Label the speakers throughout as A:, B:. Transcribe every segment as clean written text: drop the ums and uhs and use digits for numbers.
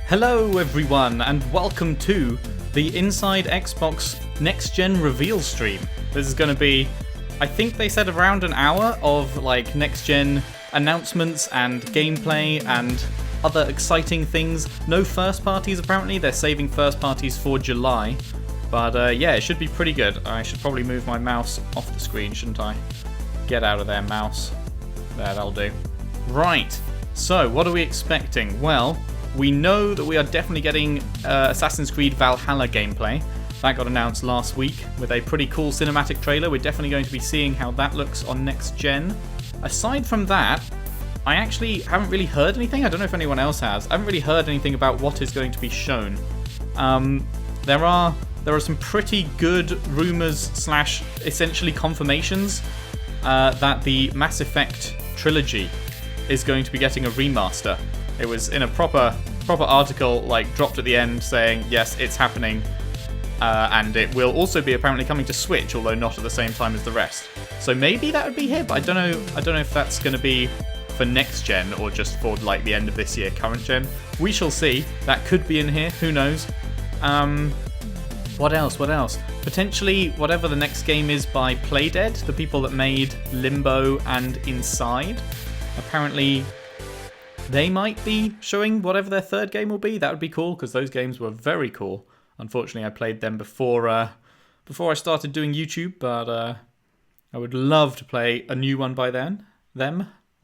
A: Hello everyone and welcome to the Inside Xbox Next Gen reveal stream. This is going to be, I think they said around an hour of like next gen announcements and gameplay and other exciting things. No first parties apparently, they're saving first parties for July. But yeah, it should be pretty good. I should probably move my mouse off the screen, shouldn't I? Get out of there, mouse. There, that'll do. Right, so what are we expecting? Well, we know that we are definitely getting Assassin's Creed Valhalla gameplay. That got announced last week with a pretty cool cinematic trailer. We're definitely going to be seeing how that looks on next gen. Aside from that, I actually haven't really heard anything. I don't know if anyone else has. I haven't really heard anything about what is going to be shown. There are some pretty good rumors slash essentially confirmations that the Mass Effect trilogy is going to be getting a remaster. It was in a proper article, like dropped at the end, saying yes, it's happening, and it will also be apparently coming to Switch, although not at the same time as the rest. So maybe that would be here, but I don't know if that's going to be for next gen or just for like the end of this year, current gen. We shall see. That could be in here. Who knows? What else? Potentially whatever the next game is by Playdead, the people that made Limbo and Inside. Apparently they might be showing whatever their third game will be. That would be cool, because those games were very cool. Unfortunately, I played them before I started doing YouTube, but I would love to play a new one by them.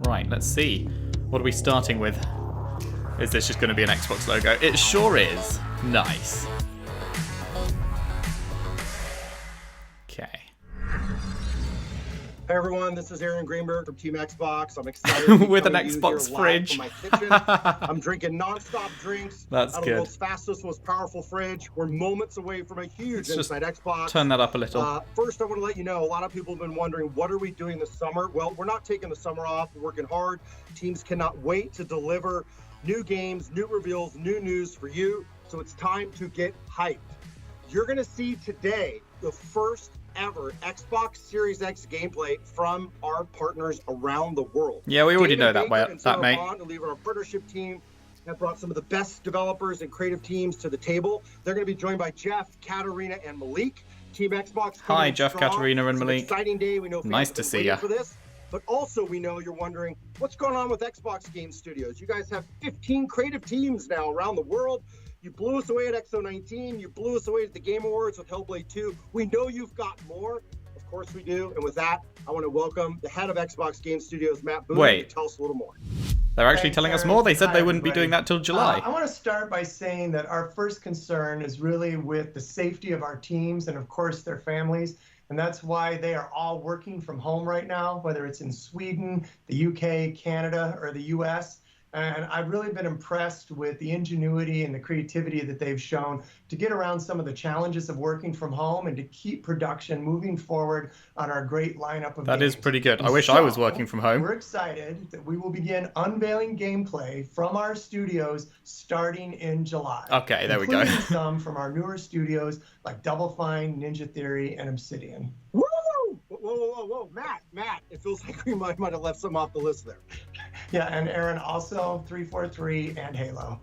A: Right, let's see. What are we starting with? Is this just going to be an Xbox logo? It sure is. Nice. Okay.
B: Hey everyone, this is Aaron Greenberg from Team Xbox. I'm excited
A: with an Xbox fridge.
B: From my kitchen. I'm drinking non-stop drinks.
A: That's
B: out of
A: good.
B: The world's fastest, most powerful fridge. We're moments away from a huge Inside Xbox.
A: Turn that up a little.
B: First, I want to let you know, a lot of people have been wondering, what are we doing this summer? Well, we're not taking the summer off. We're working hard. Teams cannot wait to deliver new games, new reveals, new news for you. So it's time to get hyped. You're going to see today the first ever Xbox Series X gameplay from our partners around the world.
A: Yeah, we already know that, mate.
B: And leave our partnership team have brought some of the best developers and creative teams to the table. They're going to be joined by Jeff, Katarina, and Malik. Team Xbox.
A: Hi, Jeff, Katarina, and Malik.
B: Exciting day. We know.
A: Nice to see you.
B: For this, but also we know you're wondering what's going on with Xbox Game Studios. You guys have 15 creative teams now around the world. You blew us away at XO19. You blew us away at the Game Awards with Hellblade 2. We know you've got more. Of course we do. And with that, I want to welcome the head of Xbox Game Studios, Matt Boone, to tell us a little more.
A: They're actually telling us more. They said they wouldn't be doing that till July.
C: I want to start by saying that our first concern is really with the safety of our teams and, of course, their families. And that's why they are all working from home right now, whether it's in Sweden, the UK, Canada, or the US. And I've really been impressed with the ingenuity and the creativity that they've shown to get around some of the challenges of working from home and to keep production moving forward on our great lineup of games.
A: That is pretty good. I wish I was working from home.
C: We're excited that we will begin unveiling gameplay from our studios starting in July.
A: Okay, there we go.
C: Including some from our newer studios like Double Fine, Ninja Theory, and Obsidian.
B: Woo! Whoa, Matt, it feels like we might have left some off the list there.
C: Yeah, and Aaron, also 343 and Halo.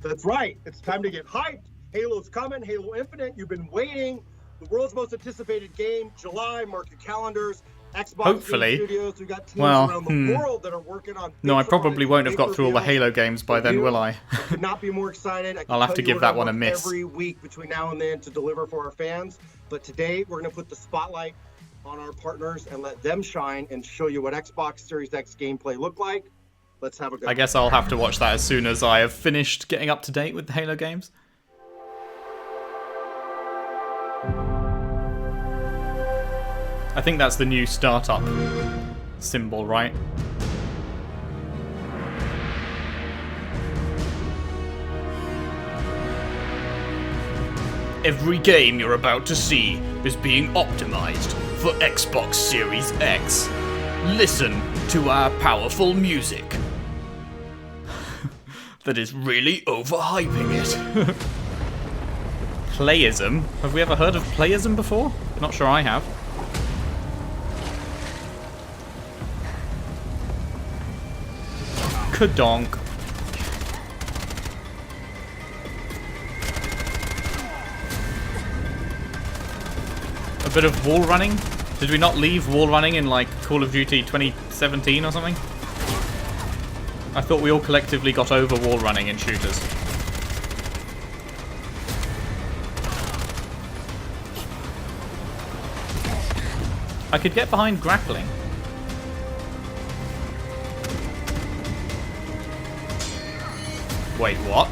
B: That's right. It's time to get hyped. Halo's coming. Halo Infinite. You've been waiting. The world's most anticipated game. July. Mark your calenders. Xbox
A: Hopefully.
B: Game Studios. We've got teams around the world that are working on.
A: No, I probably won't have got through all the Halo games by then, will I?
B: I could not be more excited.
A: I'll have to give that one a miss.
B: Every week between now and then to deliver for our fans. But today we're going to put the spotlight on our partners and let them shine and show you what Xbox Series X gameplay looked like. Let's have a go.
A: I guess I'll have to watch that as soon as I have finished getting up to date with the Halo games. I think that's the new startup symbol, right? Every game you're about to see is being optimized for Xbox Series X. Listen to our powerful music. That is really overhyping it. Playism? Have we ever heard of playism before? Not sure I have. Kadonk. A bit of wall running? Did we not leave wall running in like Call of Duty 2017 or something? I thought we all collectively got over wall running in shooters. I could get behind grappling. Wait, what?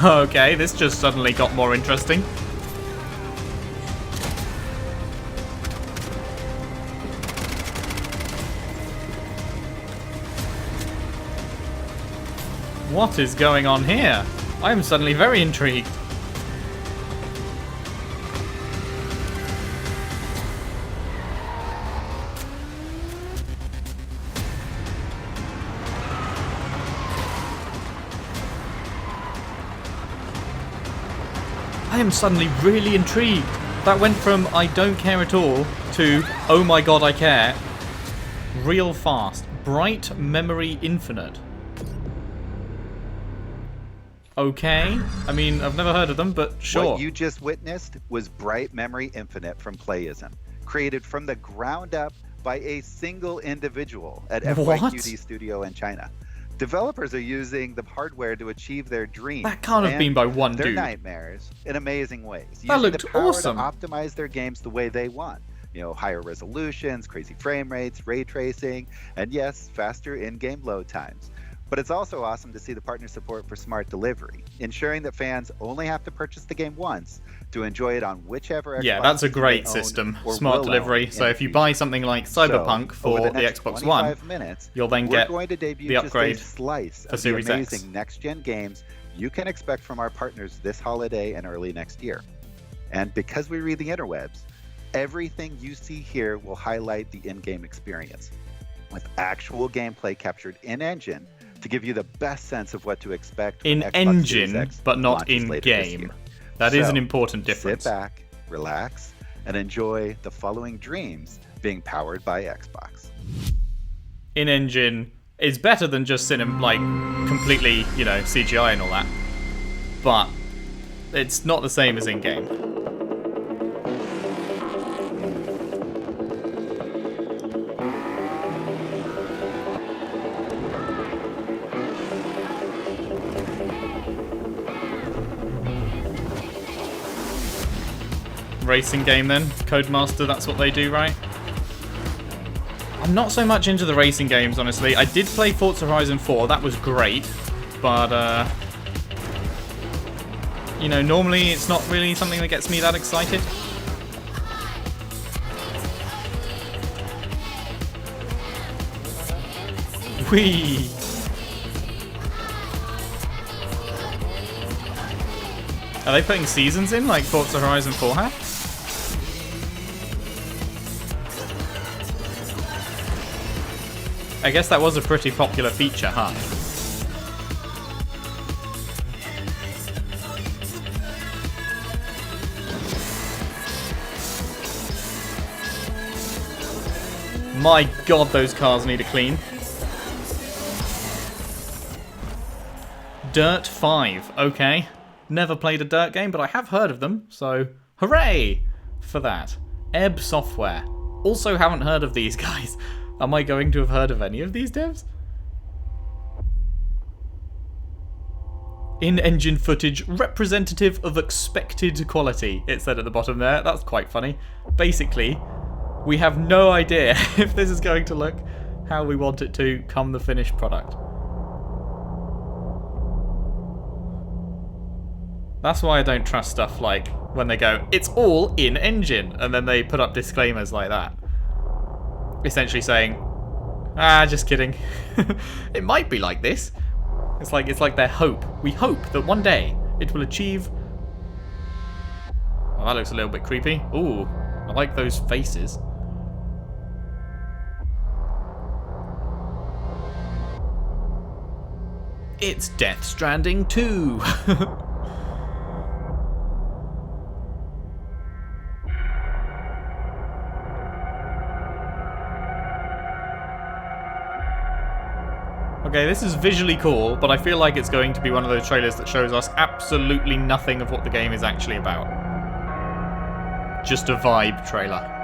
A: Okay, this just suddenly got more interesting. What is going on here? I am suddenly very intrigued. I am suddenly really intrigued. That went from I don't care at all to oh my god I care real fast. Bright Memory Infinite. Okay. I mean, I've never heard of them, but sure.
D: What you just witnessed was Bright Memory Infinite from Playism, created from the ground up by a single individual at FYQD Studio in China. Developers are using the hardware to achieve their dreams.
A: That can't have been by one
D: their
A: dude.
D: nightmares in amazing ways.
A: That looked
D: the power
A: awesome.
D: to optimize their games the way they want. You know, higher resolutions, crazy frame rates, ray tracing, and yes, faster in-game load times. But it's also awesome to see the partner support for smart delivery, ensuring that fans only have to purchase the game once to enjoy it on whichever Xbox.
A: Yeah, that's a great system. Smart delivery. So if you buy something like Cyberpunk for the Xbox One, you'll then get the upgrade
D: slice
A: for
D: of
A: Series
D: the
A: X.
D: amazing next-gen games you can expect from our partners this holiday and early next year. And because we read the interwebs, everything you see here will highlight the in-game experience, with actual gameplay captured in-engine to give you the best sense of what to expect when Xbox Series
A: in-engine,
D: X
A: but not
D: launches later this
A: in-game.
D: year.
A: That is
D: So,
A: an important difference.
D: Sit back, relax, and enjoy the following dreams being powered by Xbox.
A: In-engine is better than just like completely, you know, CGI and all that. But it's not the same as in-game. Racing game then, Codemaster, that's what they do, right? I'm not so much into the racing games, honestly. I did play Forza Horizon 4, that was great, but you know, normally it's not really something that gets me that excited. Whee! Are they putting seasons in like Forza Horizon 4 had? I guess that was a pretty popular feature, huh? My god, those cars need a clean. Dirt 5, okay. Never played a Dirt game, but I have heard of them, so hooray for that. Ebb Software. Also haven't heard of these guys. Am I going to have heard of any of these devs? In-engine footage representative of expected quality, it said at the bottom there. That's quite funny. Basically, we have no idea if this is going to look how we want it to come the finished product. That's why I don't trust stuff like when they go, it's all in-engine, and then they put up disclaimers like that. Essentially saying, just kidding. It might be like this. It's like their hope. We hope that one day it will achieve... Oh, that looks a little bit creepy. Ooh, I like those faces. It's Death Stranding 2. Okay, this is visually cool, but I feel like it's going to be one of those trailers that shows us absolutely nothing of what the game is actually about. Just a vibe trailer.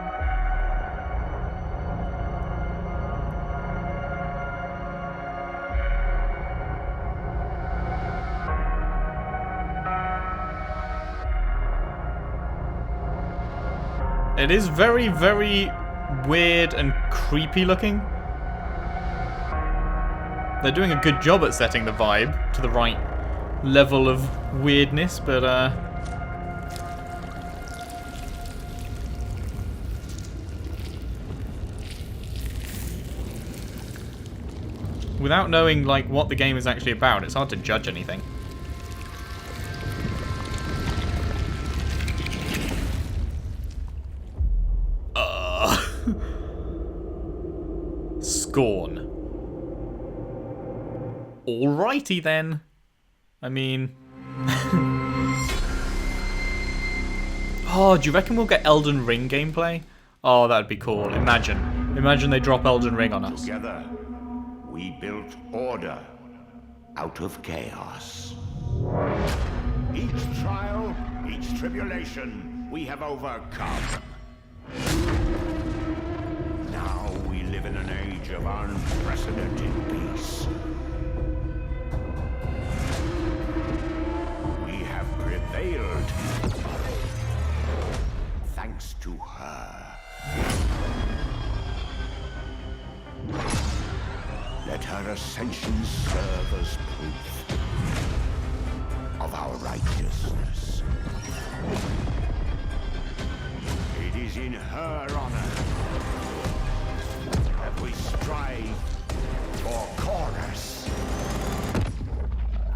A: It is very, very weird and creepy looking. They're doing a good job at setting the vibe to the right level of weirdness, but without knowing like what the game is actually about, it's hard to judge anything. Scorn. Alrighty then. I mean... Oh, do you reckon we'll get Elden Ring gameplay? Oh, that'd be cool. Imagine they drop Elden Ring on us.
E: Together, we built order out of chaos. Each trial, each tribulation, we have overcome. Now we live in an age of unprecedented peace. We have prevailed thanks to her. Let her ascension serve as proof of our righteousness. It is in her honor that we strive for chorus.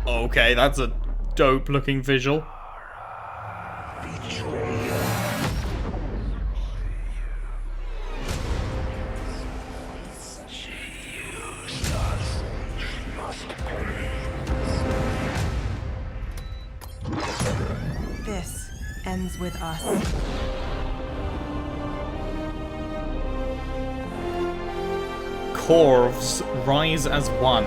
A: Okay, that's a dope looking visual.
F: This ends with us.
A: Corvs Rise as One.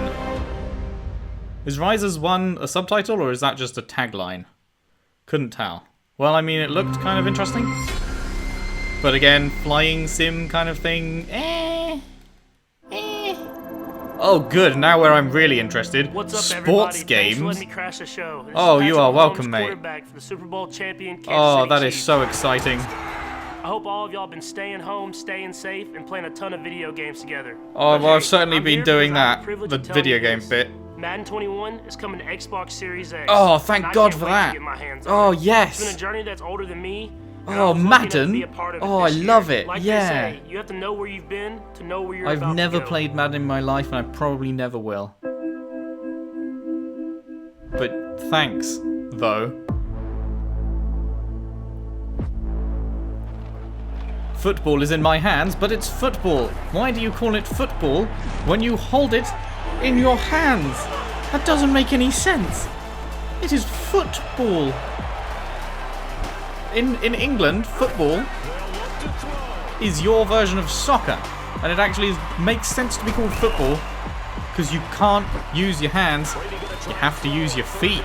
A: Is Rise as One a subtitle or is that just a tagline? Couldn't tell. Well, I mean, it looked kind of interesting. But again, flying sim kind of thing. Oh, good. Now where I'm really interested.
G: What's up,
A: Sports
G: everybody?
A: games.
G: Thanks for letting me crash the show. This
A: Oh,
G: is
A: you
G: Patrick
A: are welcome,
G: Mahomes,
A: mate.
G: Quarterback for the Super Bowl champion Kansas
A: Oh,
G: City
A: that is
G: Chiefs.
A: so exciting.
G: I hope all of y'all been staying home, staying safe, and playing a ton of video games together.
A: Oh,
G: But
A: well, I've
G: hey,
A: certainly
G: I'm
A: been
G: here
A: doing
G: because I have
A: that.
G: privilege
A: The
G: of telling
A: video
G: you
A: game
G: this.
A: bit.
G: Madden 21 is coming to Xbox Series X.
A: Oh, thank
G: and I
A: God
G: can't
A: for
G: wait
A: that.
G: to get my hands on
A: Oh,
G: it.
A: yes.
G: It's been a journey that's older than me. and
A: Oh,
G: I was lucky enough to
A: Madden?
G: be a part of it
A: Oh,
G: this
A: I
G: year.
A: love it.
G: Like
A: Yeah.
G: they say, you have to know where you've been to know where you're
A: I've
G: about
A: never
G: to go.
A: played Madden in my life, and I probably never will. But thanks, though. Football is in my hands, but it's football. Why do you call it football when you hold it in your hands? That doesn't make any sense. It is football. In England, football is your version of soccer, and it actually makes sense to be called football because you can't use your hands, you have to use your feet.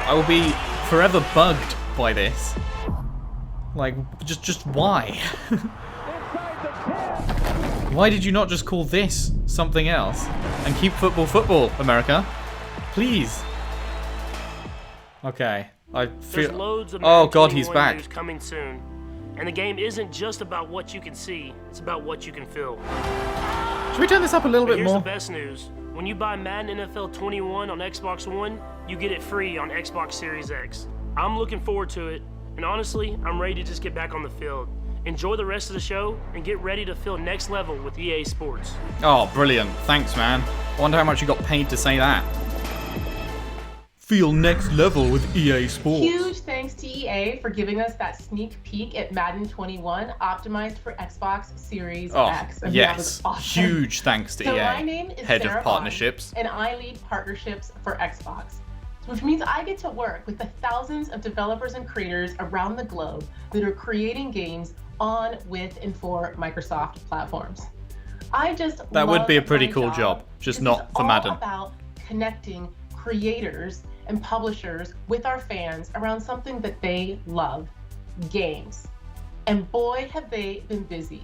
A: I will be forever bugged by this. Like, just why? Why did you not just call this something else and keep football football, America? Please. Okay, I
G: There's
A: feel.
G: loads of
A: Oh
G: Madden
A: God, he's
G: 21
A: back.
G: news coming soon. And the game isn't just about what you can see, it's about what you can feel.
A: Should we turn this up a little
G: But
A: bit
G: here's
A: more?
G: the best news. When you buy Madden NFL 21 on Xbox One, you get it free on Xbox Series X. I'm looking forward to it, and honestly, I'm ready to just get back on the field. Enjoy the rest of the show, and get ready to feel next level with EA Sports.
A: Oh, brilliant. Thanks, man. Wonder how much you got paid to say that. Feel next level with EA Sports.
H: Huge thanks to EA for giving us that sneak peek at Madden 21 optimized for Xbox Series
A: Oh,
H: X. And that was
A: yes.
H: awesome.
A: Huge thanks to
H: So
A: EA.
H: my name is
A: Head
H: Sarah
A: of partnerships.
H: Bond, and I lead partnerships for Xbox, which means I get to work with the thousands of developers and creators around the globe that are creating games on, with, and for Microsoft platforms.
A: That would be a pretty
H: my
A: cool job, just not for Madden.
H: It's all about connecting creators and publishers with our fans around something that they love, games. And boy, have they been busy.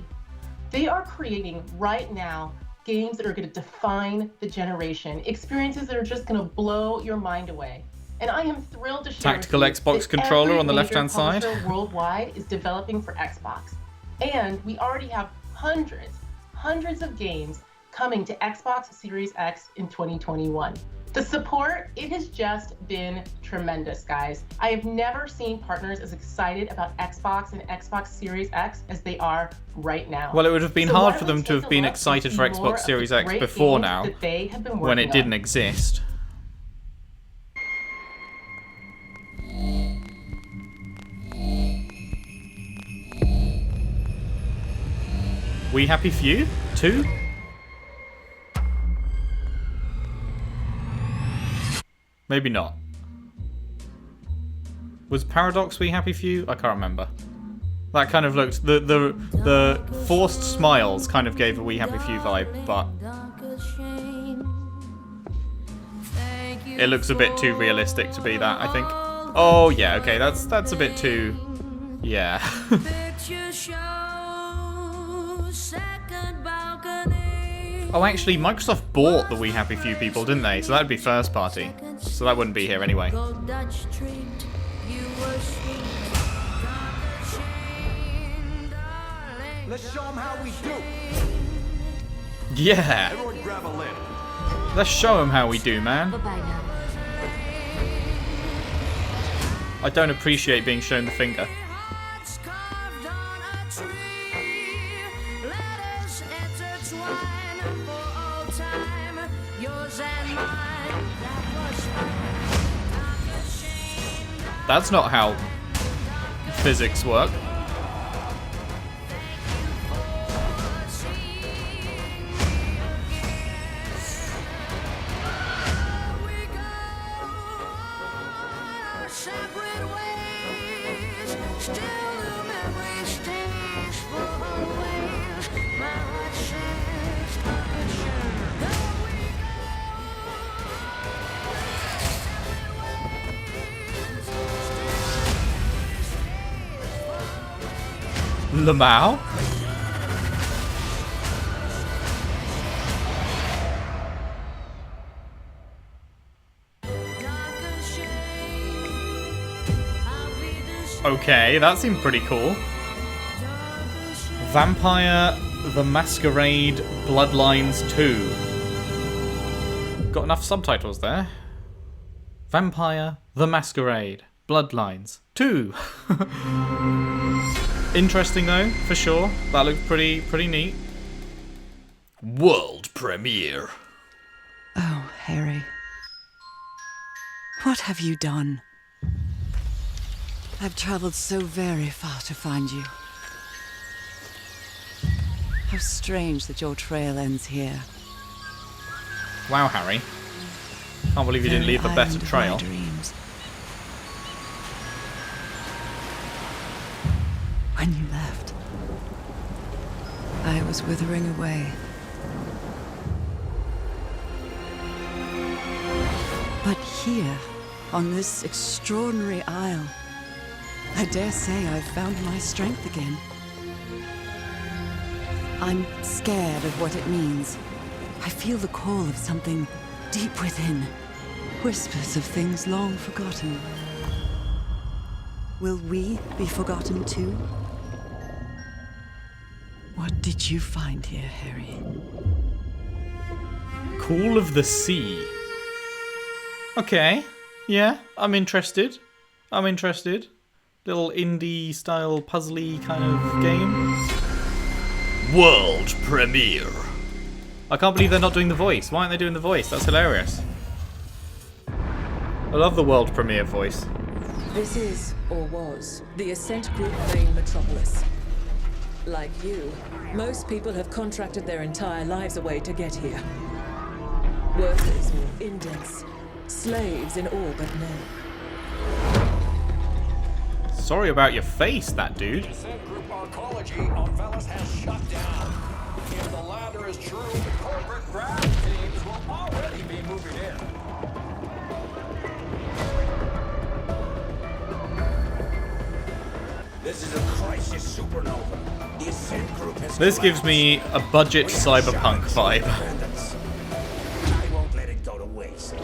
H: They are creating right now games that are going to define the generation, experiences that are just going to blow your mind away. And I am thrilled to share
A: Tactical
H: with you
A: Xbox
H: that
A: controller
H: every
A: on the
H: major
A: left-hand side.
H: publisher worldwide is developing for Xbox. And we already have hundreds of games coming to Xbox Series X in 2021. The support, it has just been tremendous, guys. I have never seen partners as excited about Xbox and Xbox Series X as they are right now.
A: Well, it would have been
H: So
A: hard
H: why
A: for
H: don't
A: them
H: we
A: to have
H: take a
A: been
H: look
A: excited
H: and
A: for
H: see more
A: Xbox
H: of
A: Series
H: the
A: X
H: great
A: before
H: games
A: now,
H: that they have been
A: when it
H: working
A: didn't
H: on.
A: exist. We Happy Few? 2? Maybe not. Was Paradox We Happy Few? I can't remember. That kind of looked... The forced smiles kind of gave a We Happy Few vibe, but... It looks a bit too realistic to be that, I think. Oh, yeah, okay, that's a bit too... Yeah. Oh, actually, Microsoft bought the We Happy Few people, didn't they? So that'd be first party. So that wouldn't be here anyway.
E: Let's show them how we do.
A: Yeah.
E: Everyone grab a lid.
A: Let's show them how we do, man.
F: Bye-bye now.
A: I don't appreciate being shown the finger. That's not how physics work. Lamau? Okay, that seemed pretty cool. Vampire the Masquerade Bloodlines 2. Got enough subtitles there. Vampire the Masquerade Bloodlines 2. Interesting though, for sure. That looked pretty neat. World premiere.
I: Oh, Harry. What have you done? I've traveled so very far to find you. How strange that your trail ends here.
A: Wow, Harry. Can't believe you didn't leave a better
I: Island of
A: trail.
I: my dreams. When you left, I was withering away. But here, on this extraordinary isle, I dare say I've found my strength again. I'm scared of what it means. I feel the call of something deep within. Whispers of things long forgotten. Will we be forgotten too? What did you find here, Harry?
A: Call of the Sea. Okay. Yeah, I'm interested. Little indie style puzzly kind of game. World premiere. I can't believe they're not doing the voice. Why aren't they doing the voice? That's hilarious. I love the world premiere voice.
J: This is, or was, the Ascent Group main metropolis. Like you, most people have contracted their entire lives away to get here. Workers or indents, slaves in all but name.
A: Sorry about your face, that dude.
E: Ascent Group arcology on Valhalla has shut down.
F: If the latter is true, the corporate grab teams will already be moving in. This is a crisis supernova. The Ascent Group has
A: This gives me a budget cyberpunk vibe.
F: I won't let it go to waste.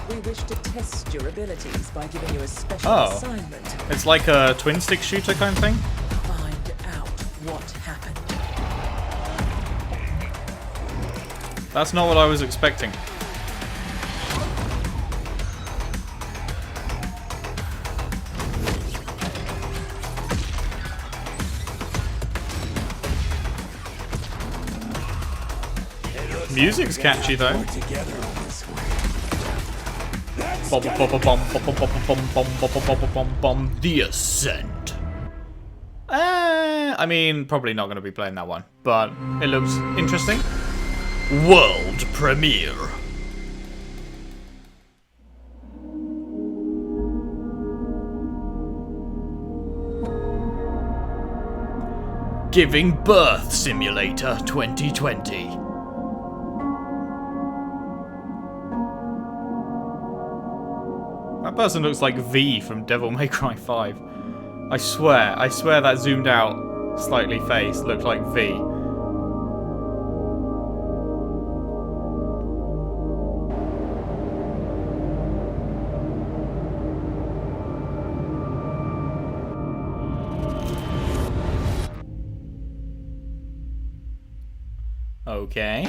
J: We wish to test your abilities by giving you a special
A: Oh.
J: assignment.
A: It's like a twin stick shooter kind of thing.
J: Find out what happened.
A: That's not what I was expecting. Music's catchy though. The Ascent. I mean, probably not going to be playing that one, but it looks interesting. World premiere. Giving Birth Simulator 2020. That person looks like V from Devil May Cry 5. I swear that zoomed out slightly face looked like V. Okay.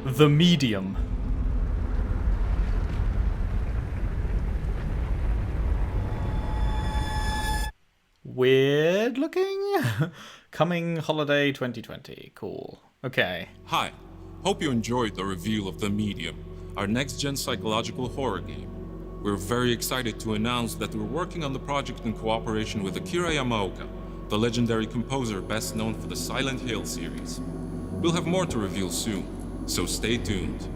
A: The Medium. Weird looking? Coming holiday 2020. Cool. Okay.
K: Hi. Hope you enjoyed the reveal of The Medium, our next-gen psychological horror game. We're very excited to announce that we're working on the project in cooperation with Akira Yamaoka, the legendary composer best known for the Silent Hill series. We'll have more to reveal soon, so stay tuned.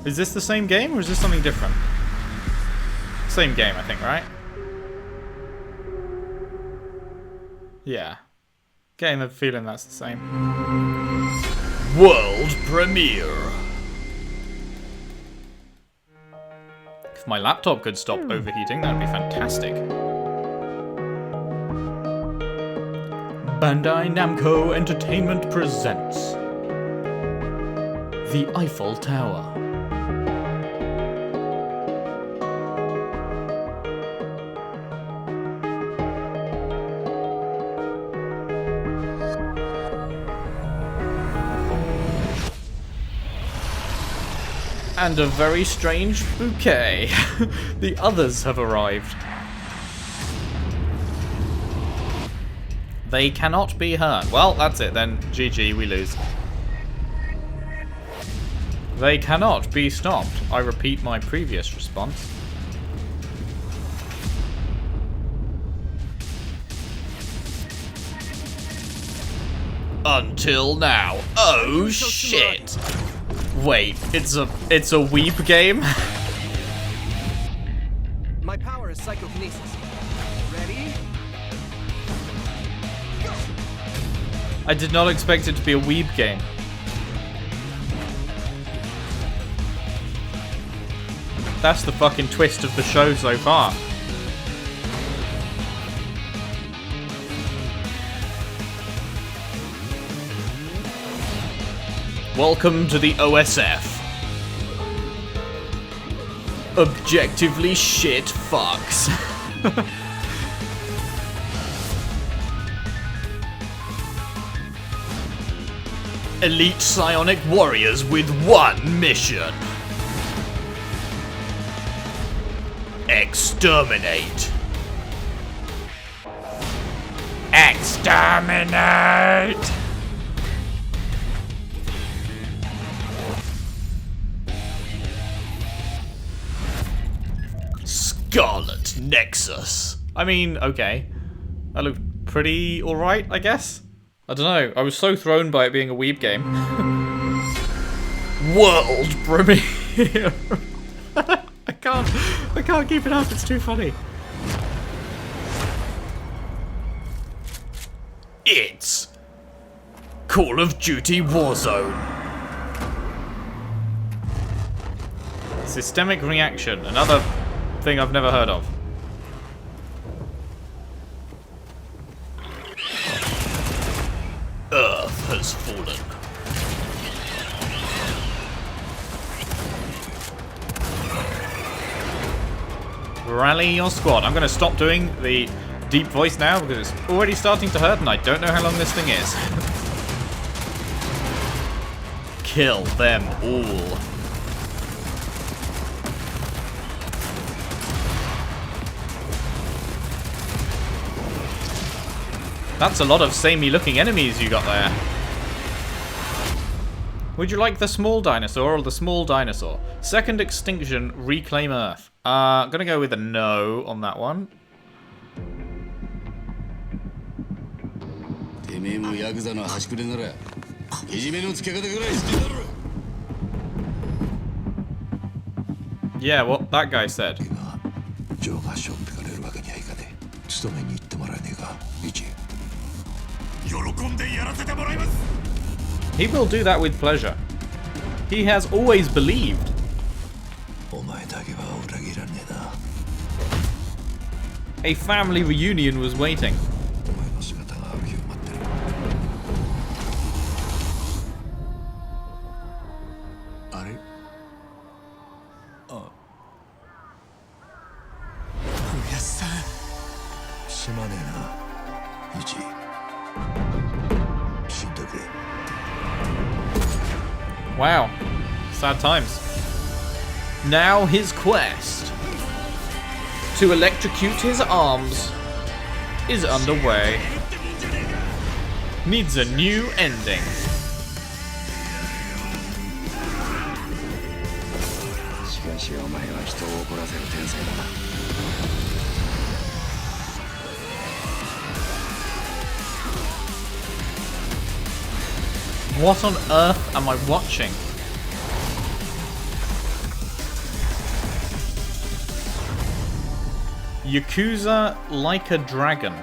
A: Is this the same game or is this something different? Same game, I think, right? Yeah. Getting the feeling that's the same. World premiere. If my laptop could stop overheating, that'd be fantastic. Bandai Namco Entertainment presents The Eiffel Tower. And a very strange bouquet. The others have arrived. They cannot be hurt. Well, that's it then. GG, we lose. They cannot be stopped. I repeat my previous response. Until now. Oh shit. Wait, it's a weeb game?
L: My power is psychokinesis. Ready? Go!
A: I did not expect it to be a weeb game. That's the fucking twist of the show so far. Welcome to the OSF. Objectively shit fucks. elite psionic warriors with one mission. Exterminate. Exterminate! Scarlet Nexus. I mean, okay. That looked pretty alright, I guess? I don't know. I was so thrown by it being a weeb game. World premiere. I can't keep it up. It's too funny. It's Call of Duty Warzone. Systemic reaction. Another thing I've never heard of. Earth has fallen. Rally your squad. I'm going to stop doing the deep voice now because it's already starting to hurt and I don't know how long this thing is. Kill them all. That's a lot of samey looking enemies you got there. Would you like the small dinosaur or the small dinosaur? Second extinction, reclaim Earth. Gonna go with a no on that one. Yeah, what that guy said. He will do that with pleasure. He has always believed. A family reunion was waiting. Wow, sad times. Now his quest to electrocute his arms is underway. Needs a new ending. What on earth am I watching? Yakuza Like a Dragon.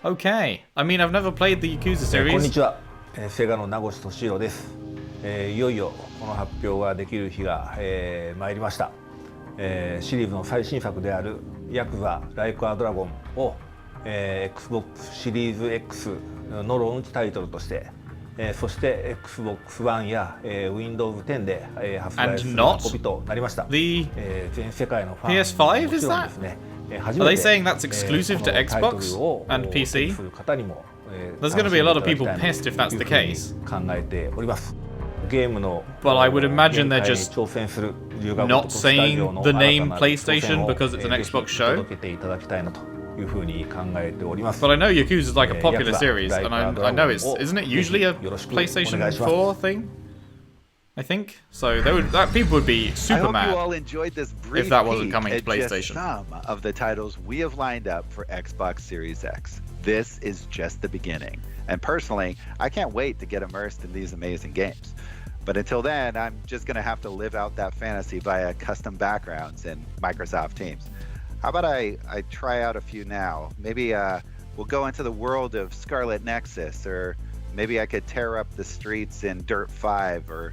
A: Okay. I mean, I've never played the Yakuza series.
M: こんにちは。セガの名越俊弘です。いよいよこの発表ができる日が、参りました。シリーズの最新作であるヤクザライクアドラゴンをXbox シリーズ X のローンチタイトルとして、そして Xbox One や、Windows 10で、発売する運びとなりました。全世界のファンももちろんですね。
A: Are they saying that's exclusive to Xbox and PC? There's going to be a lot of people pissed if that's the case. But I would imagine they're just not saying the name PlayStation because it's an Xbox show. But I know Yakuza is like a popular series, and I know isn't it usually a PlayStation 4 thing? I think so. People would be super mad
D: you all enjoyed this brief
A: if that wasn't coming to PlayStation.
D: Just some of the titles we have lined up for Xbox Series X. This is just the beginning, and personally, I can't wait to get immersed in these amazing games. But until then, I'm just gonna have to live out that fantasy via custom backgrounds in Microsoft Teams. How about I try out a few now? Maybe we'll go into the world of Scarlet Nexus, or maybe I could tear up the streets in Dirt 5, or,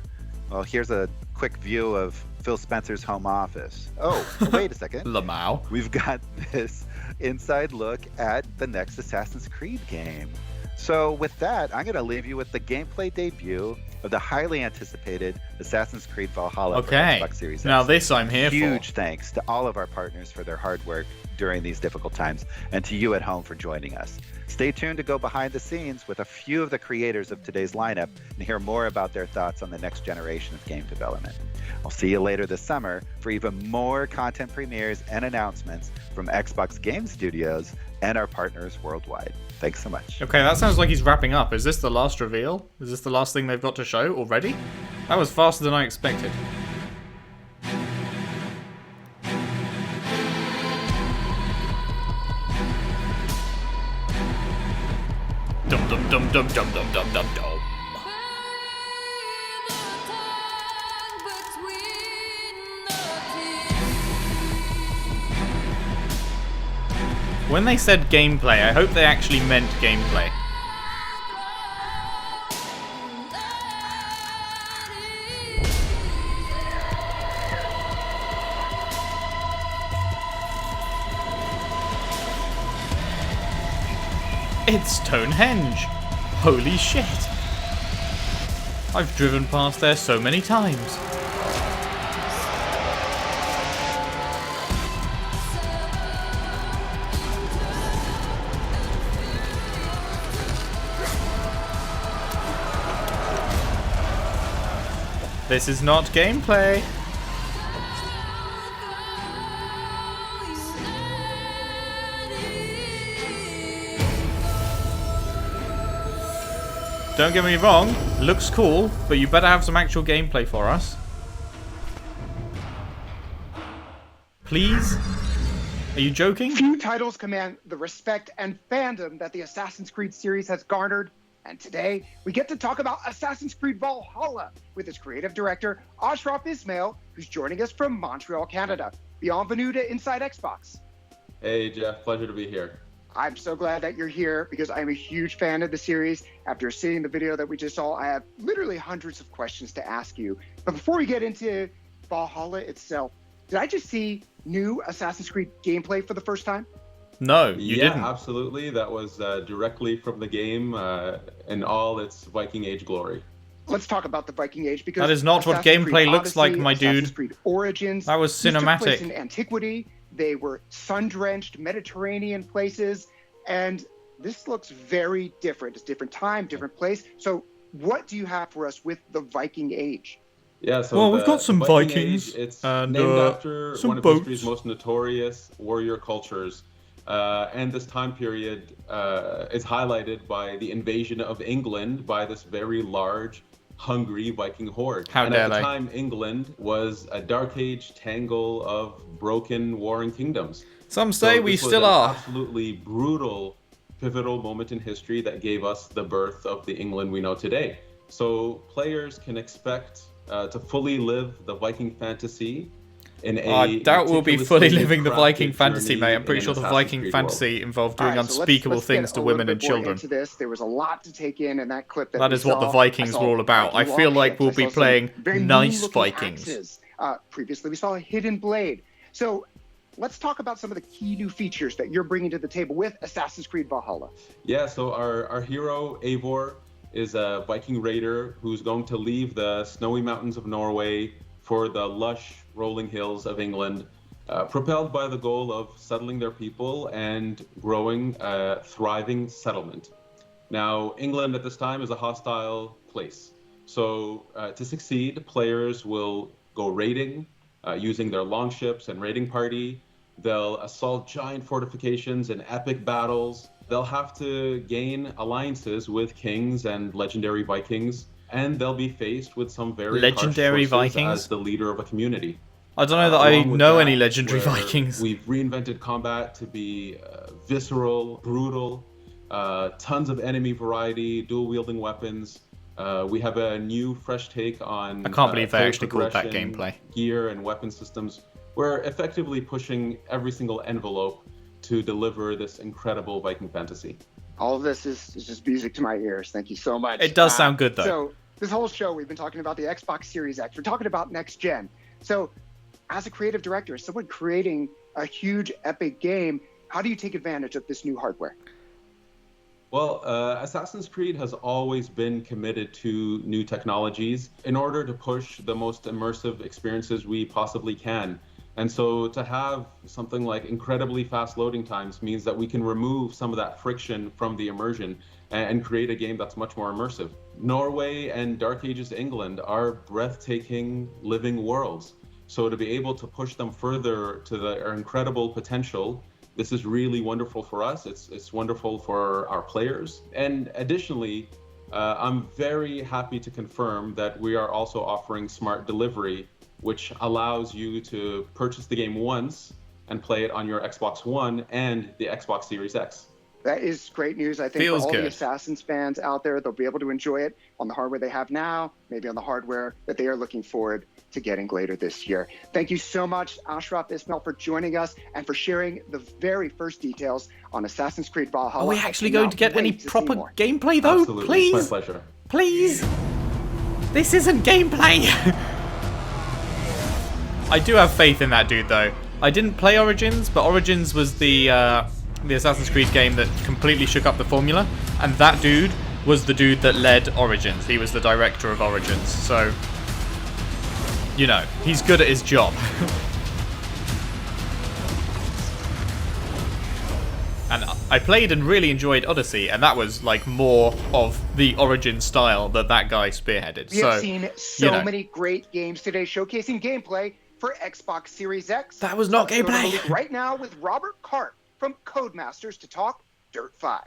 D: well, here's a quick view of Phil Spencer's home office. Oh, wait a second.
A: Lamau.
D: We've got this inside look at the next Assassin's Creed game. So with that, I'm going to leave you with the gameplay debut of the highly anticipated Assassin's Creed Valhalla for Xbox Series X.
A: Now this I'm here for.
D: Huge thanks to all of our partners for their hard work. during these difficult times, and to you at home for joining us. Stay tuned to go behind the scenes with a few of the creators of today's lineup and hear more about their thoughts on the next generation of game development. I'll see you later this summer for even more content premieres and announcements from Xbox Game Studios and our partners worldwide. Thanks so much.
A: Okay, that sounds like he's wrapping up. Is this the last reveal? Is this the last thing they've got to show already? That was faster than I expected. Dum dum dum dum dum dum dum dum dum. When they said gameplay, I hope they actually meant gameplay. It's Stonehenge! Holy shit! I've driven past there so many times. This is not gameplay. Don't get me wrong, looks cool, but you better have some actual gameplay for us. Please? Are you joking?
N: Few titles command the respect and fandom that the Assassin's Creed series has garnered. And today, we get to talk about Assassin's Creed Valhalla with its creative director, Ashraf Ismail, who's joining us from Montreal, Canada. Bienvenue to Inside Xbox.
O: Hey, Jeff. Pleasure to be here.
N: I'm so glad that you're here because I'm a huge fan of the series. After seeing the video that we just saw, I have literally hundreds of questions to ask you. But before we get into Valhalla itself, did I just see new Assassin's Creed gameplay for the first time?
A: No, you didn't.
O: Yeah, absolutely. That was directly from the game in all its Viking Age glory.
N: Let's talk about the Viking Age because
A: that is not what gameplay looks like, my dude.
N: Assassin's Creed Origins.
A: That was cinematic.
N: These took place in antiquity. They were sun-drenched Mediterranean places, and this looks very different. It's different time, different place. So, what do you have for us with the Viking Age?
O: Yeah, so
A: well, we've got some
O: Vikings.
A: Vikings.
O: It's
A: and,
O: named after one of
A: boats.
O: history's most notorious warrior cultures. And this time period is highlighted by the invasion of England by this very large, hungry Viking horde.
A: How
O: and
A: dare
O: at the
A: they?
O: time, England was a dark age tangle of broken warring kingdoms.
A: Some say we
O: this was
A: still
O: an
A: are.
O: Absolutely brutal, pivotal moment in history that gave us the birth of the England we know today. So players can expect to fully live the Viking fantasy.
A: I doubt we'll be fully living the Viking fantasy,
O: journey
A: mate. I'm pretty
O: in
A: sure the
O: Assassin's
A: Viking
O: Creed
A: fantasy
O: world.
A: involved doing
N: All right, so
A: unspeakable
N: let's
A: things
N: get
A: to
N: a
A: women
N: little
A: and
N: bit more
A: children.
N: Into this. There was a lot to take in that clip
A: That is what the Vikings were all about. I feel like we'll be playing nice Vikings.
N: Previously, we saw a hidden blade. So let's talk about some of the key new features that you're bringing to the table with Assassin's Creed Valhalla.
O: Yeah, so our hero, Eivor, is a Viking raider who's going to leave the snowy mountains of Norway for the lush rolling hills of England, propelled by the goal of settling their people and growing a thriving settlement. Now, England at this time is a hostile place. So to succeed, players will go raiding using their longships and raiding party. They'll assault giant fortifications and epic battles. They'll have to gain alliances with kings and legendary Vikings, and they'll be faced with some very
A: legendary
O: harsh choices
A: Vikings
O: as the leader of a community.
A: I don't know that I know any legendary Vikings.
O: We've reinvented combat to be visceral, brutal, tons of enemy variety, dual-wielding weapons. We have a new, fresh take on
A: I can't believe they
O: player
A: actually called that
O: progression,
A: gameplay.
O: gear and weapon systems. We're effectively pushing every single envelope to deliver this incredible Viking fantasy.
N: All of this is just music to my ears. Thank you so much.
A: It does sound good, though.
N: So this whole show, we've been talking about the Xbox Series X. We're talking about next gen. So as a creative director, as someone creating a huge, epic game, how do you take advantage of this new hardware?
O: Well, Assassin's Creed has always been committed to new technologies in order to push the most immersive experiences we possibly can. And so to have something like incredibly fast loading times means that we can remove some of that friction from the immersion and create a game that's much more immersive. Norway and Dark Ages England are breathtaking living worlds. So to be able to push them further to their incredible potential, this is really wonderful for us. It's wonderful for our players. And additionally, I'm very happy to confirm that we are also offering smart delivery, which allows you to purchase the game once and play it on your Xbox One and the Xbox Series X.
N: That is great news, I think,
A: Feels
N: for all
A: good.
N: the Assassins fans out there. They'll be able to enjoy it on the hardware they have now, maybe on the hardware that they are looking forward to getting later this year. Thank you so much, Ashraf Ismail, for joining us and for sharing the very first details on Assassin's Creed Valhalla.
A: Are we actually going to get any proper gameplay, though?
O: Absolutely.
A: Please?
O: It's my pleasure.
A: Please? This isn't gameplay! I do have faith in that dude, though. I didn't play Origins, but Origins was the Assassin's Creed game that completely shook up the formula, and that dude was the dude that led Origins. He was the director of Origins, so, you know, he's good at his job. And I played and really enjoyed Odyssey, and that was like more of the Origin style that guy spearheaded.
N: We have seen so many great games today showcasing gameplay for Xbox Series X.
A: That was not gameplay.
N: Right now with Robert Karp from Codemasters to talk Dirt 5.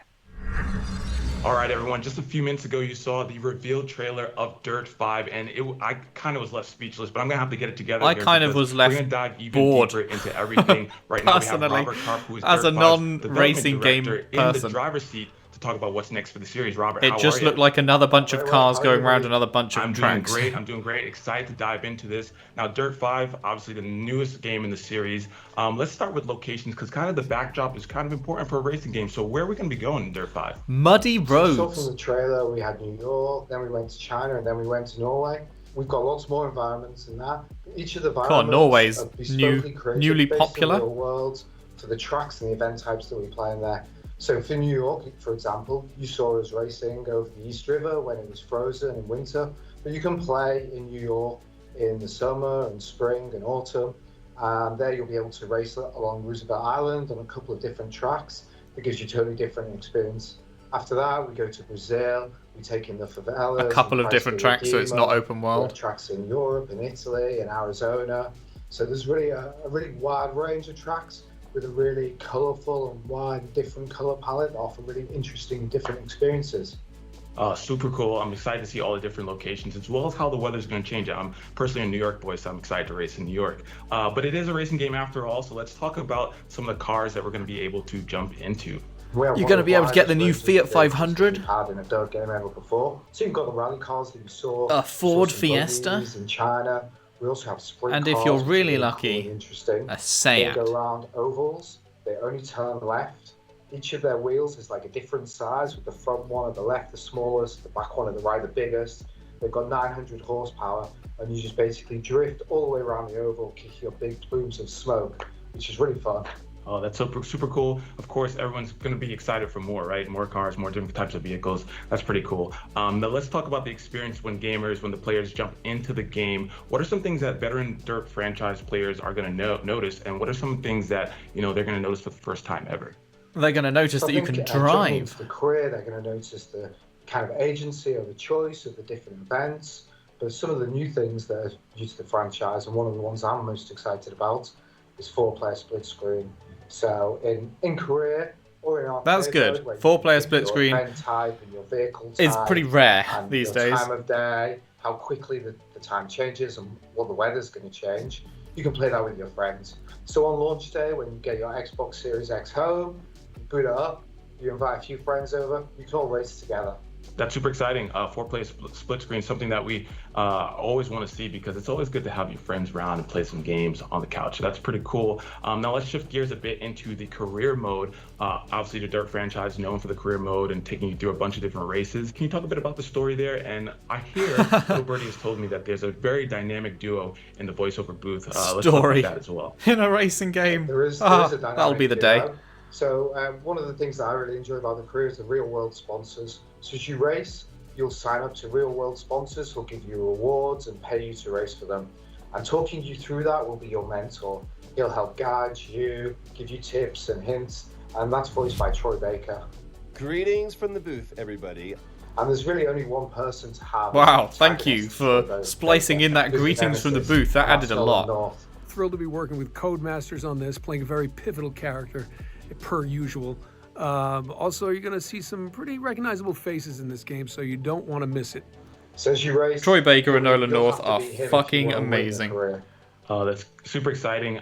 P: All right, everyone. Just a few minutes ago, you saw the reveal trailer of Dirt 5, and I kind of was left speechless, but I'm going to have to get it together.
A: I kind of was left
P: we're gonna dive even
A: bored
P: deeper into everything. Right now, we have
A: personally,
P: Robert Karp, who is
A: as
P: Dirt
A: a
P: 5's
A: non-racing game
P: development director in
A: person.
P: the driver's seat to talk about what's next for the series. Robert,
A: It
P: how
A: just
P: are
A: looked
P: you?
A: like another bunch of cars going around another bunch of tracks.
P: I'm doing great. Excited to dive into this. Now, Dirt 5, obviously the newest game in the series. Let's start with locations, because kind of the backdrop is kind of important for a racing game. So where are we going to be going in Dirt 5?
A: Muddy roads.
Q: So from the trailer, we had New York, then we went to China, and then we went to Norway. We've got lots more environments than that. Each of the environments
A: Norway's
Q: are bespokely created
A: newly
Q: based on
A: popular.
Q: real worlds for the tracks and the event types that we play in there. So for New York, for example, you saw us racing over the East River when it was frozen in winter, but you can play in New York in the summer and spring and autumn. And there you'll be able to race along Roosevelt Island on a couple of different tracks. That gives you a totally different experience. After that, we go to Brazil. We take in the favelas.
A: A couple of different tracks, so it's not open world.
Q: We have tracks in Europe, in Italy, in Arizona. So there's really a really wide range of tracks with a really colourful and wide different colour palette that offer really interesting different experiences.
P: Super cool. I'm excited to see all the different locations, as well as how the weather's going to change. I'm personally a New York boy, so I'm excited to race in New York. But it is a racing game after all, so let's talk about some of the cars that we're going to be able to jump into.
A: You're going to be able to get the new Fiat 500.
Q: Had in a dirt game ever before. So you've got the rally cars that you saw.
A: A Ford Fiesta.
Q: In China. We also have sprint
A: and
Q: cars,
A: if you're really
Q: cool
A: lucky,
Q: and interesting.
A: a Seat.
Q: They go around ovals. They only turn left. Each of their wheels is like a different size, with the front one at the left the smallest, the back one at the right the biggest. They've got 900 horsepower, and you just basically drift all the way around the oval, kicking up big plumes of smoke, which is really fun.
P: Oh, that's super cool. Of course, everyone's going to be excited for more, right? More cars, more different types of vehicles. That's pretty cool. Now let's talk about the experience when the players jump into the game. What are some things that veteran Dirt franchise players are going to notice, and what are some things that they're going to notice for the first time ever?
A: They're going to notice that you can drive.
Q: The career, they're going to notice the kind of agency or the choice of the different events. But some of the new things that are due to the franchise, and one of the ones I'm most excited about, is 4-player split screen. So in career or in arcade,
A: that's good. 4-player split screen
Q: type and your vehicle type
A: is pretty rare
Q: and
A: these
Q: your
A: days.
Q: Time of day, how quickly the time changes, and what the weather's going to change. You can play that with your friends. So on launch day, when you get your Xbox Series X home, you boot it up, you invite a few friends over, you can all race together.
P: That's super exciting. 4-player split screen, something that we always want to see, because it's always good to have your friends around and play some games on the couch. So that's pretty cool. Now let's shift gears a bit into the career mode. Obviously, the Dirt franchise is known for the career mode and taking you through a bunch of different races. Can you talk a bit about the story there? And I hear Bill Birdie has told me that there's a very dynamic duo in the voiceover booth. Let's talk about that as well.
A: In a racing game.
Q: There is a dynamic
A: that'll be the day.
Q: duo. So one of the things that I really enjoy about the career is the real world sponsors. So as you race, you'll sign up to real world sponsors who'll give you rewards and pay you to race for them. And talking you through that will be your mentor. He'll help guide you, give you tips and hints, and that's voiced by Troy Baker.
R: Greetings from the booth, everybody.
Q: And there's really only one person to have.
A: Wow, thank you for splicing in that greetings from the booth. That added a lot.
S: Thrilled to be working with Codemasters on this, playing a very pivotal character, per usual. Also, you're going to see some pretty recognizable faces in this game, so you don't want to miss it.
Q: So as you race,
A: Troy Baker and Nolan North are fucking amazing.
P: That's super exciting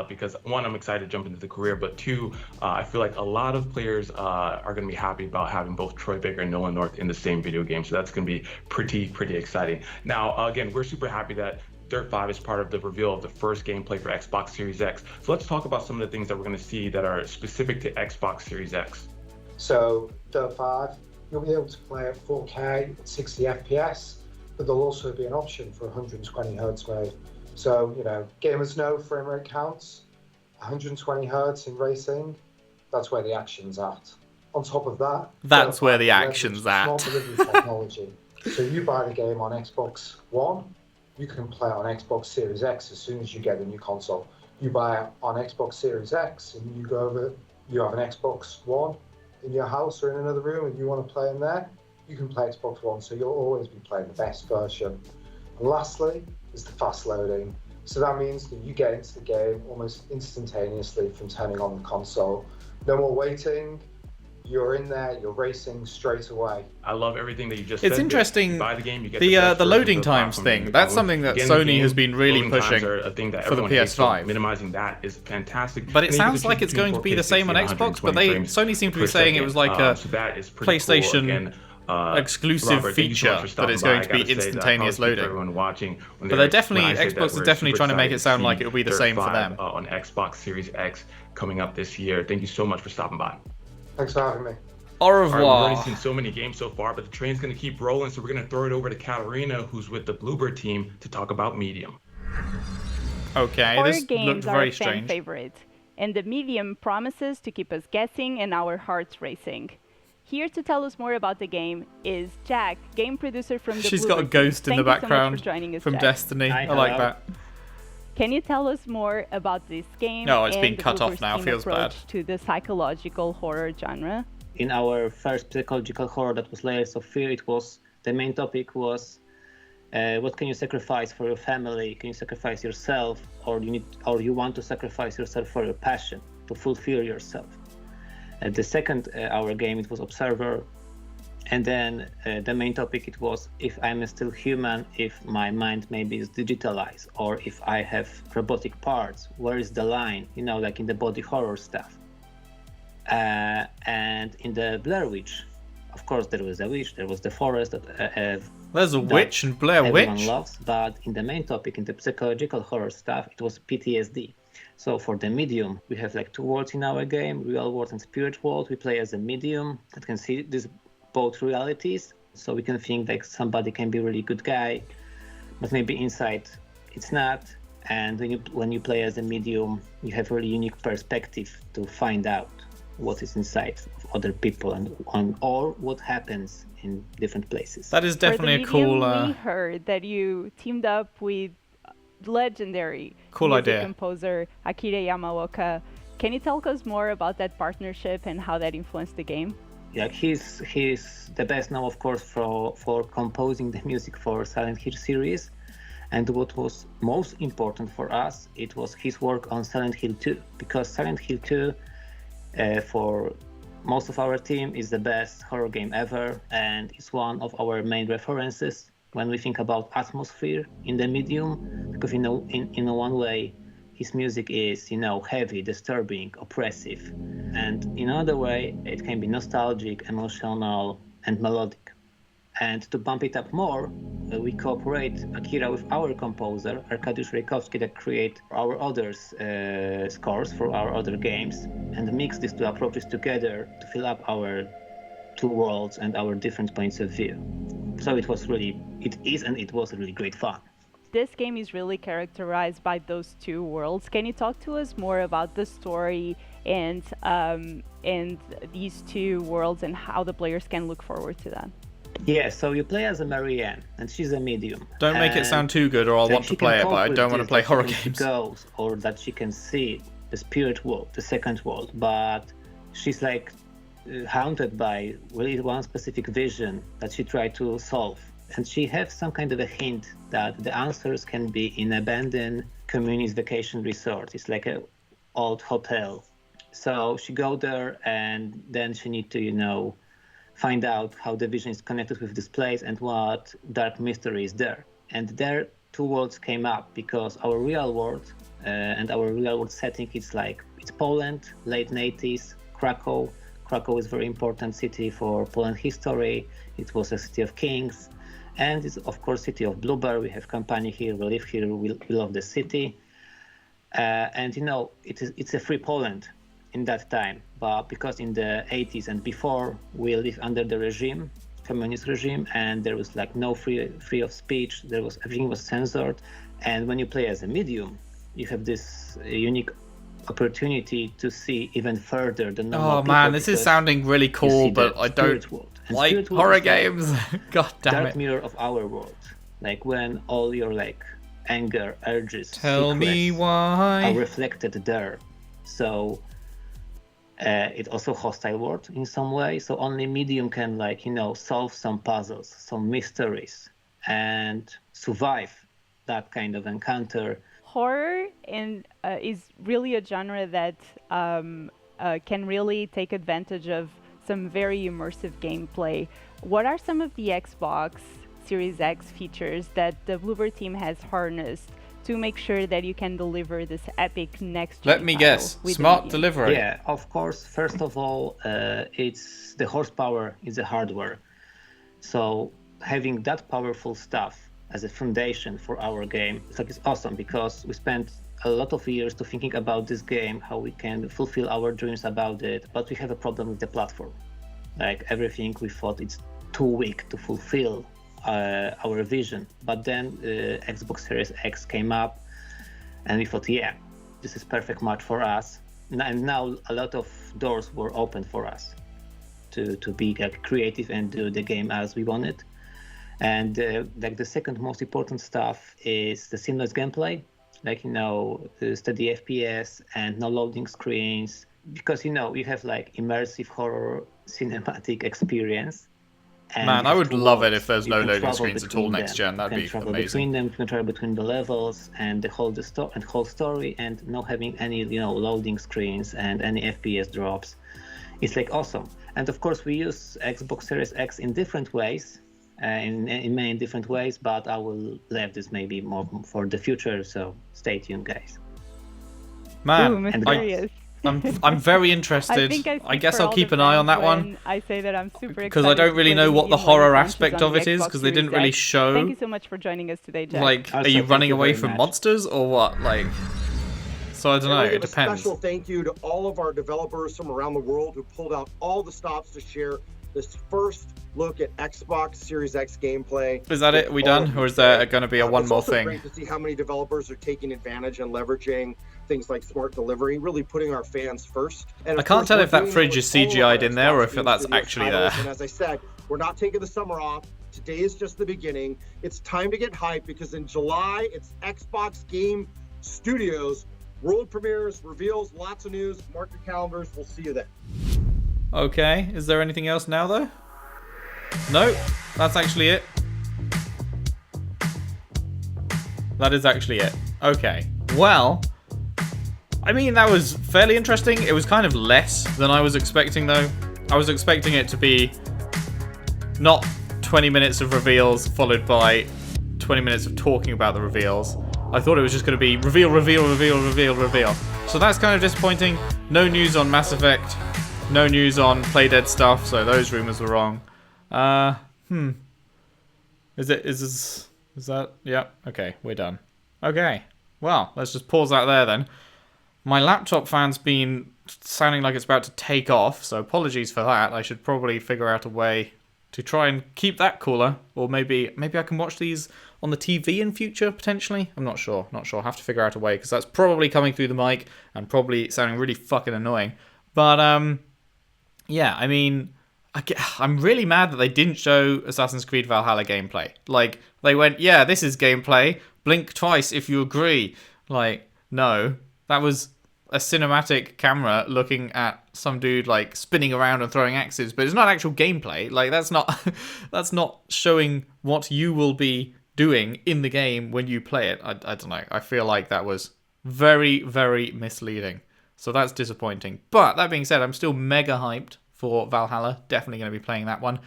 P: because one, I'm excited to jump into the career, but two, I feel like a lot of players are going to be happy about having both Troy Baker and Nolan North in the same video game. So that's going to be pretty exciting. Now, again, we're super happy that Dirt 5 is part of the reveal of the first gameplay for Xbox Series X. So let's talk about some of the things that we're going to see that are specific to Xbox Series X.
Q: So Dirt 5, you'll be able to play at 4K at 60 FPS, but there'll also be an option for 120 Hz mode. So, you know, gamers know frame rate counts, 120 Hz in racing, that's where the action's at. On top of that,
A: that's where the action's at.
Q: Smart delivery technology. So you buy the game on Xbox One, you can play it on Xbox Series X as soon as you get a new console. You buy it on Xbox Series X and you go over, you have an Xbox One in your house or in another room and you want to play in there, you can play Xbox One, so you'll always be playing the best version. And lastly is the fast loading. So that means that you get into the game almost instantaneously from turning on the console. No more waiting. You're in there, you're racing straight away.
P: I love everything that you just said.
A: It's interesting,
P: buy the game, you get
A: the loading times thing. That's something that Sony has been really pushing for the PS5.
P: Minimizing that is fantastic.
A: But it sounds like it's going to be the same on Xbox, but Sony seemed to be saying it was like a PlayStation exclusive feature that it's going to be instantaneous loading. But they're definitely, Xbox is definitely trying to make it sound like it will be the same for them.
P: On Xbox Series X coming up this year. Thank you so much for stopping by.
Q: Thanks for having me.
A: Au revoir.
P: We've already seen so many games so far, but the train's going to keep rolling, so we're going to throw it over to Katarina, who's with the Bluebird team, to talk about Medium.
A: Okay,
T: Horror
A: this
T: games
A: looked
T: are
A: very
T: a fan
A: strange.
T: favorite, and the Medium promises to keep us guessing and our hearts racing. Here to tell us more about the game is Jack, game producer from the
A: She's got a
T: Bluebird
A: ghost
T: team.
A: in the
T: Thank you so much
A: background
T: for joining us,
A: from
T: Jack.
A: Destiny. I like that.
T: Can you tell us more about this game
A: No, it's
T: and
A: being
T: the
A: cut off
T: Bluebird's
A: now,
T: team
A: feels
T: approach
A: bad.
T: to the psychological horror genre?
U: In our first psychological horror that was Layers of Fear, the main topic was what can you sacrifice for your family? Can you sacrifice yourself, or you want to sacrifice yourself for your passion to fulfill yourself? The second our game, it was Observer, and then the main topic it was if I'm still human, if my mind maybe is digitalized, or if I have robotic parts, where is the line? You know, like in the body horror stuff. And in the Blair Witch, of course, there was a witch, there was the forest that
A: there's a witch in Blair Witch.
U: Everyone loves, but in the main topic, in the psychological horror stuff, it was PTSD. So for the medium, we have like two worlds in our game, real world and spirit world. We play as a medium that can see these both realities. So we can think like somebody can be a really good guy, but maybe inside it's not. And when you play as a medium, you have a really unique perspective to find out what is inside of other people and or what happens in different places.
A: That is definitely a cool.
T: We heard that you teamed up with legendary
A: cool
T: music
A: idea
T: composer Akira Yamaoka. Can you tell us more about that partnership and how that influenced the game?
U: Yeah, he's the best now, of course, for composing the music for Silent Hill series. And what was most important for us, it was his work on Silent Hill 2, because Silent Hill 2 for most of our team is the best horror game ever, and it's one of our main references when we think about atmosphere in the medium, because in one way his music is heavy, disturbing, oppressive, and in another way it can be nostalgic, emotional, and melodic. And to bump it up more, we cooperate Akira with our composer Arkadiusz Rejkowski that create our other scores for our other games, and mix these two approaches together to fill up our two worlds and our different points of view. So it was really great fun.
T: This game is really characterized by those two worlds. Can you talk to us more about the story and these two worlds and how the players can look forward to that?
U: Yeah, so you play as a Marianne, and she's a medium.
A: Don't make it sound too good, or I'll want to play it, but I don't want to play horror games.
U: Ghosts, or that she can see the spirit world, the second world, but she's like haunted by really one specific vision that she tried to solve. And she has some kind of a hint that the answers can be in abandoned communist vacation resort. It's like an old hotel. So she go there, and then she need to, find out how the vision is connected with this place and what dark mystery is there. And there, two worlds came up because our real world and our real world setting it's Poland, late 80s, Krakow. Krakow is a very important city for Poland history. It was a city of kings. And it's, of course, city of Bluebear. We have company here, we live here, we love the city. And, it's a free Poland in that time. But because in the 80s and before, we lived under the regime, communist regime, and there was no free of speech. Everything was censored. And when you play as a medium, you have this unique opportunity to see even further the normal
A: Oh man, this is sounding really cool, but I don't like horror games. God damn
U: dark
A: it.
U: mirror of our world. When all your anger, urges,
A: Tell me why
U: are reflected there. So it's also hostile world in some way. So only medium can solve some puzzles, some mysteries, and survive that kind of encounter.
T: Horror is really a genre that can really take advantage of some very immersive gameplay. What are some of the Xbox Series X features that the Bluebear team has harnessed to make sure that you can deliver this epic next-gen
A: Let me guess, smart delivery.
U: Yeah, of course. First of all, it's the horsepower is the hardware. So having that powerful stuff as a foundation for our game, it's awesome because we spent a lot of years to thinking about this game, how we can fulfill our dreams about it, but we have a problem with the platform. Everything we thought it's too weak to fulfill our vision. But then Xbox Series X came up and we thought, yeah, this is perfect match for us. And now a lot of doors were open for us to be creative and do the game as we wanted. And the second most important stuff is the seamless gameplay, steady FPS and no loading screens, because you have immersive horror cinematic experience. And
A: man, I would love it if there's no loading screens at all next gen. That'd be amazing.
U: Between them, you can travel between the levels and whole story, and not having any loading screens and any FPS drops. It's awesome. And of course, we use Xbox Series X in different ways. In many different ways, but I will leave this maybe more for the future, so stay tuned, guys.
A: Man,
T: Ooh,
A: I'm very interested. I guess I'll keep an eye on that one.
T: I say that I'm super excited
A: because I don't really know what the horror aspect of it is, because they didn't really show.
T: Thank you so much for joining us today, Jack.
A: Are you running away from monsters or what? So I don't know. It depends.
B: A special thank you to all of our developers from around the world who pulled out all the stops to share this first look at Xbox Series X gameplay.
A: Is that it? Are we done? Or is there going to be a one more thing?
B: It's great to see how many developers are taking advantage and leveraging things like smart delivery, really putting our fans first. And
A: I can't tell if that fridge is CGI'd in there or if that's actually there.
B: And as I said, we're not taking the summer off. Today is just the beginning. It's time to get hyped because in July, it's Xbox Game Studios. World premieres, reveals, lots of news. Mark your calendars. We'll see you then.
A: Okay, is there anything else now though? No, that's actually it. That is actually it. Okay, well, I mean, that was fairly interesting. It was kind of less than I was expecting though. I was expecting it to be not 20 minutes of reveals followed by 20 minutes of talking about the reveals. I thought it was just going to be reveal, reveal, reveal, reveal, reveal. So that's kind of disappointing. No news on Mass Effect. No news on Playdead stuff, so those rumors were wrong. Is that? Yeah, okay, we're done. Okay, well, let's just pause that there then. My laptop fan's been sounding like it's about to take off, so apologies for that. I should probably figure out a way to try and keep that cooler, or maybe I can watch these on the TV in future, potentially. I'm not sure. I'll have to figure out a way, because that's probably coming through the mic and probably sounding really fucking annoying. But, yeah, I mean, I'm really mad that they didn't show Assassin's Creed Valhalla gameplay. Like, they went, yeah, this is gameplay. Blink twice if you agree. Like, no. That was a cinematic camera looking at some dude, like, spinning around and throwing axes. But it's not actual gameplay. Like, that's not showing what you will be doing in the game when you play it. I don't know. I feel like that was very, very misleading. So that's disappointing. But that being said, I'm still mega hyped for Valhalla. Definitely going to be playing that one.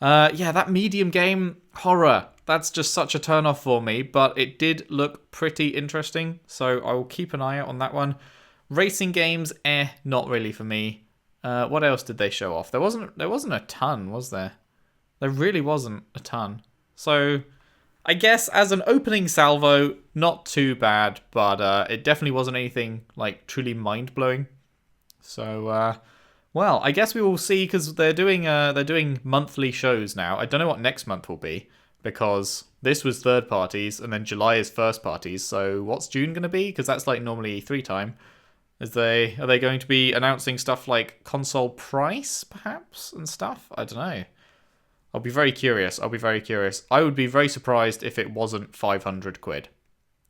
A: Yeah, that medium game, horror. That's just such a turn-off for me, but it did look pretty interesting, so I will keep an eye out on that one. Racing games, not really for me. What else did they show off? There wasn't a ton, was there? There really wasn't a ton. So, I guess as an opening salvo, not too bad, but it definitely wasn't anything like truly mind-blowing. So, well, I guess we will see, because they're doing monthly shows now. I don't know what next month will be, because this was third parties and then July is first parties. So what's June going to be? Because that's like normally E3 time. Are they going to be announcing stuff like console price perhaps and stuff? I don't know. I'll be very curious. I would be very surprised if it wasn't 500 quid,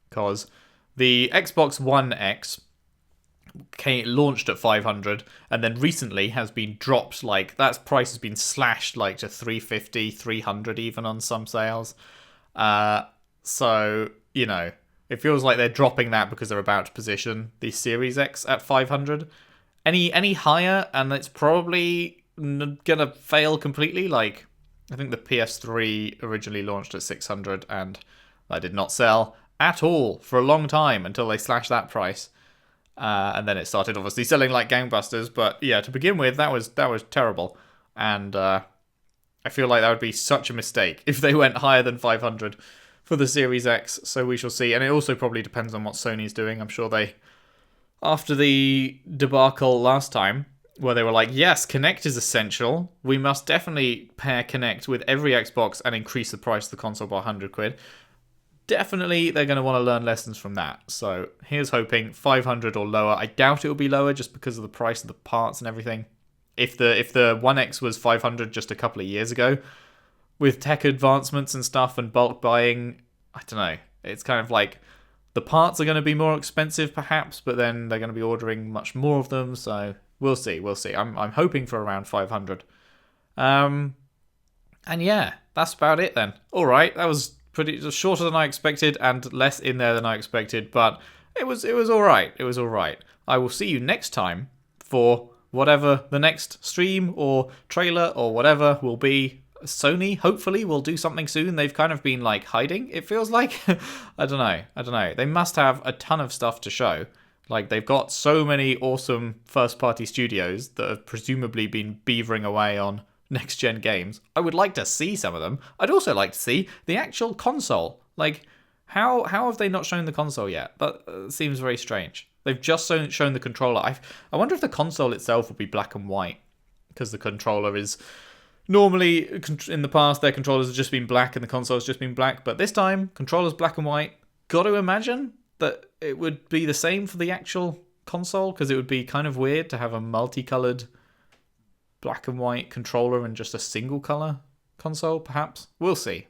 A: because the Xbox One X launched at 500 and then recently has been dropped. Like, that price has been slashed like to 350, 300 even on some sales. So, you know, it feels like they're dropping that because they're about to position the Series X at 500. Any higher and it's probably gonna fail completely. Like, I think the PS3 originally launched at 600 and that did not sell at all for a long time until they slashed that price. And then it started obviously selling like gangbusters, but yeah, to begin with, that was terrible, and I feel like that would be such a mistake if they went higher than 500 for the Series X. So we shall see, and it also probably depends on what Sony's doing. I'm sure they, after the debacle last time, where they were like, yes, Kinect is essential, we must definitely pair Kinect with every Xbox and increase the price of the console by 100 quid. Definitely, they're going to want to learn lessons from that. So here's hoping 500 or lower. I doubt it will be lower just because of the price of the parts and everything. If the One X was 500 just a couple of years ago, with tech advancements and stuff and bulk buying, I don't know. It's kind of like the parts are going to be more expensive perhaps, but then they're going to be ordering much more of them. So we'll see. I'm hoping for around 500. And yeah, that's about it then. All right, that was pretty shorter than I expected and less in there than I expected, but it was all right. It was all right. I will see you next time for whatever the next stream or trailer or whatever will be. Sony hopefully will do something soon. They've kind of been like hiding, it feels like. I don't know. They must have a ton of stuff to show. Like, they've got so many awesome first-party studios that have presumably been beavering away on next-gen games. I would like to see some of them. I'd also like to see the actual console. Like, how have they not shown the console yet? That seems very strange. They've just shown the controller. I wonder if the console itself will be black and white, because the controller is normally, in the past, their controllers have just been black and the console has just been black, but this time, controller's black and white. Got to imagine that it would be the same for the actual console, because it would be kind of weird to have a multicolored black and white controller and just a single color console, perhaps. We'll see.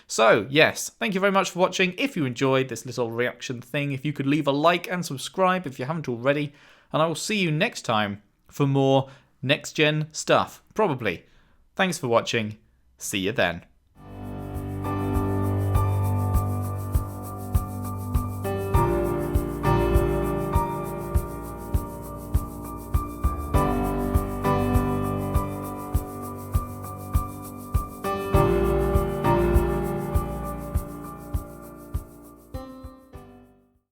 A: So, yes, thank you very much for watching. If you enjoyed this little reaction thing, if you could leave a like and subscribe if you haven't already, and I will see you next time for more next-gen stuff, probably. Thanks for watching. See you then.